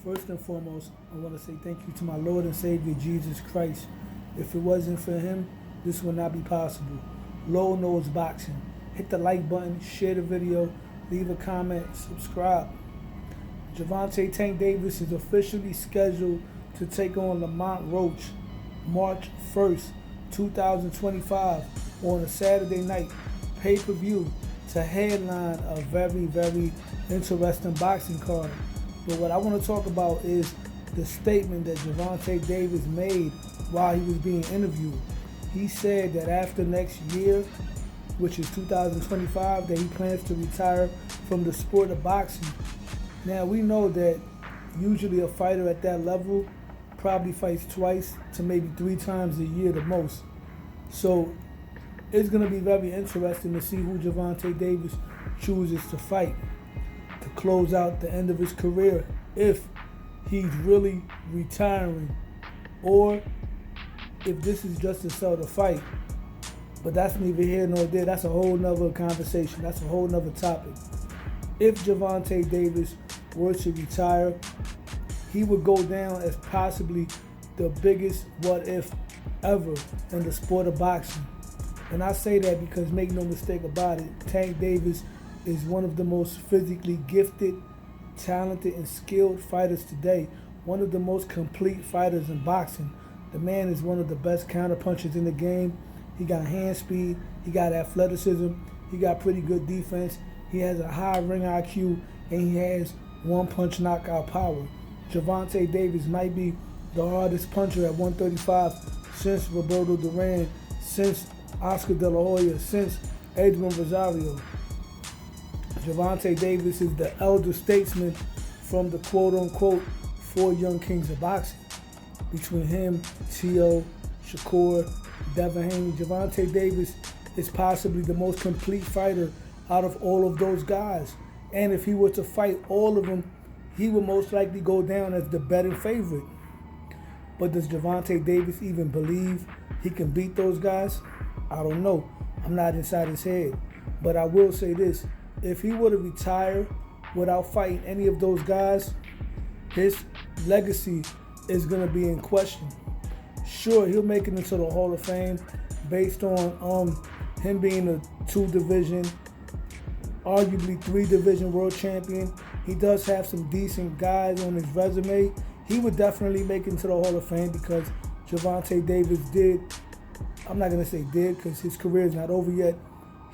First and foremost, I want to say thank you to my Lord and Savior, Jesus Christ. If it wasn't for him, this would not be possible. Low Nose Boxing. Hit the like button, share the video, leave a comment, subscribe. Gervanta Tank Davis is officially scheduled to take on Lamont Roach March 1st, 2025 on a Saturday night pay-per-view to headline a very, very interesting boxing card. But what I want to talk about is the statement that Gervanta Davis made while he was being interviewed. He said that after next year, which is 2025, that he plans to retire from the sport of boxing. Now, we know that usually a fighter at that level probably fights twice to maybe 3 times a year the most. So it's going to be very interesting to see who Gervanta Davis chooses to fight to close out the end of his career, if he's really retiring or if this is just to sell the fight. But that's neither here nor there. That's a whole nother conversation. That's a whole nother topic. If Gervanta Davis were to retire, he would go down as possibly the biggest what if ever in the sport of boxing. And I say that because, make no mistake about it, Tank Davis is one of the most physically gifted, talented, and skilled fighters today. One of the most complete fighters in boxing. The man is one of the best counterpunchers in the game. He got hand speed, he got athleticism, he got pretty good defense, he has a high ring IQ, and he has one-punch knockout power. Gervanta Davis might be the hardest puncher at 135 since Roberto Duran, since Oscar De La Hoya, since Edwin Rosario. Gervanta Davis is the elder statesman from the quote-unquote 4 young kings of boxing. Between him, T.O., Shakur, Devin Haney, Gervanta Davis is possibly the most complete fighter out of all of those guys. And if he were to fight all of them, he would most likely go down as the betting favorite. But does Gervanta Davis even believe he can beat those guys? I don't know. I'm not inside his head. But I will say this. If he were to retire without fighting any of those guys, his legacy is going to be in question. Sure, he'll make it into the Hall of Fame based on him being a 2-division, arguably 3-division world champion. He does have some decent guys on his resume. He would definitely make it into the Hall of Fame because Gervanta Davis did, I'm not going to say did because his career is not over yet.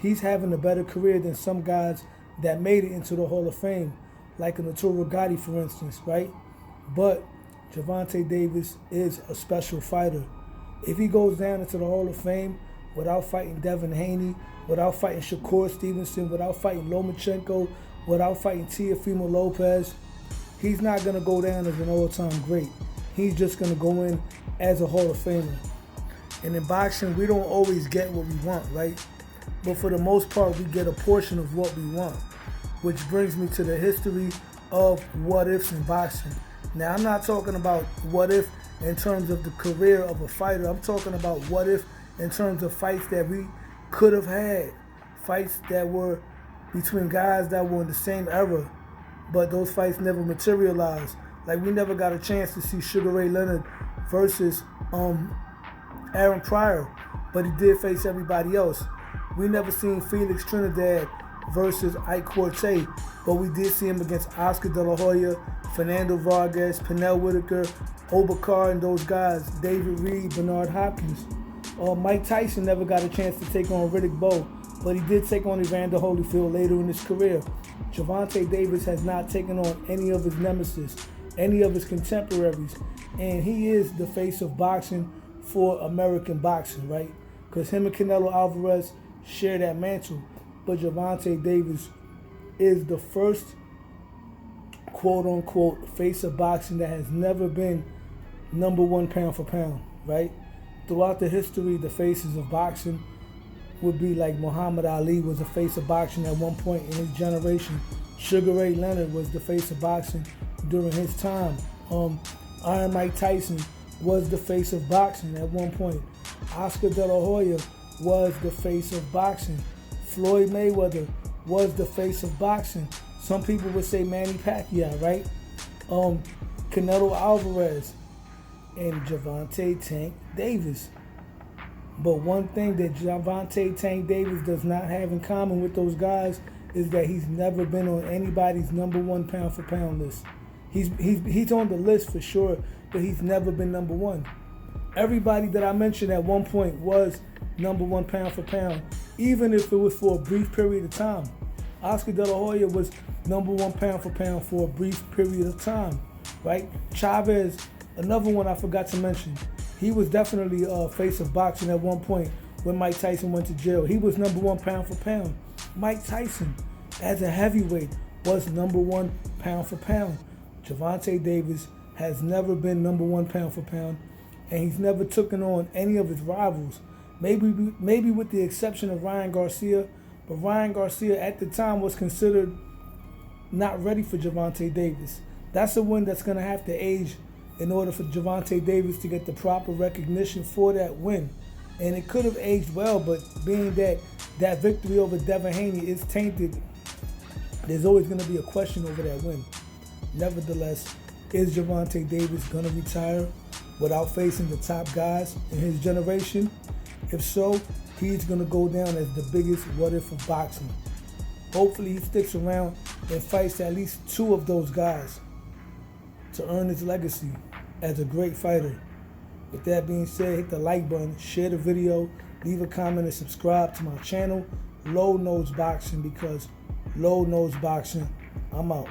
He's having a better career than some guys that made it into the Hall of Fame, like an Arturo Gatti, for instance, right? But Gervanta Davis is a special fighter. If he goes down into the Hall of Fame without fighting Devin Haney, without fighting Shakur Stevenson, without fighting Lomachenko, without fighting Teofimo Lopez, he's not going to go down as an all-time great. He's just going to go in as a Hall of Famer. And in boxing, we don't always get what we want, right? But for the most part, we get a portion of what we want. Which brings me to the history of what-ifs in boxing. Now, I'm not talking about what-if in terms of the career of a fighter. I'm talking about what-if in terms of fights that we could have had. Fights that were between guys that were in the same era, but those fights never materialized. Like, we never got a chance to see Sugar Ray Leonard versus Aaron Pryor, but he did face everybody else. We never seen Felix Trinidad versus Ike Corte, but we did see him against Oscar De La Hoya, Fernando Vargas, Pernell Whitaker, Obakar, and those guys, David Reed, Bernard Hopkins. Mike Tyson never got a chance to take on Riddick Bowe, but he did take on Evander Holyfield later in his career. Gervanta Davis has not taken on any of his nemesis, any of his contemporaries, and he is the face of boxing for American boxing, right? Because him and Canelo Alvarez share that mantle, but Gervanta Davis is the first quote-unquote face of boxing that has never been #1 pound for pound, right? Throughout the history, the faces of boxing would be like Muhammad Ali was the face of boxing at one point in his generation. Sugar Ray Leonard was the face of boxing during his time. Iron Mike Tyson was the face of boxing at one point. Oscar De La Hoya was the face of boxing. Floyd Mayweather was the face of boxing. Some people would say Manny Pacquiao, right? Canelo Alvarez, and Gervanta Tank Davis. But one thing that Gervanta Tank Davis does not have in common with those guys is that he's never been on anybody's #1 pound for pound list. He's on the list for sure, but he's never been #1. Everybody that I mentioned at one point was #1 pound for pound, even if it was for a brief period of time. Oscar De La Hoya was #1 pound for pound for a brief period of time, right? Chavez, another one I forgot to mention. He was definitely a face of boxing at one point when Mike Tyson went to jail. He was #1 pound for pound. Mike Tyson, as a heavyweight, was #1 pound for pound. Gervonta Davis has never been #1 pound for pound, and he's never taken on any of his rivals. Maybe with the exception of Ryan Garcia, but Ryan Garcia at the time was considered not ready for Gervonta Davis. That's a win that's going to have to age in order for Gervonta Davis to get the proper recognition for that win. And it could have aged well, but being that that victory over Devin Haney is tainted, there's always going to be a question over that win. Nevertheless, is Gervonta Davis going to retire without facing the top guys in his generation? If so, he's going to go down as the biggest what if of boxing. Hopefully he sticks around and fights at least 2 of those guys to earn his legacy as a great fighter. With that being said, hit the like button, share the video, leave a comment, and subscribe to my channel, Low Nose Boxing, because Low Nose Boxing, I'm out.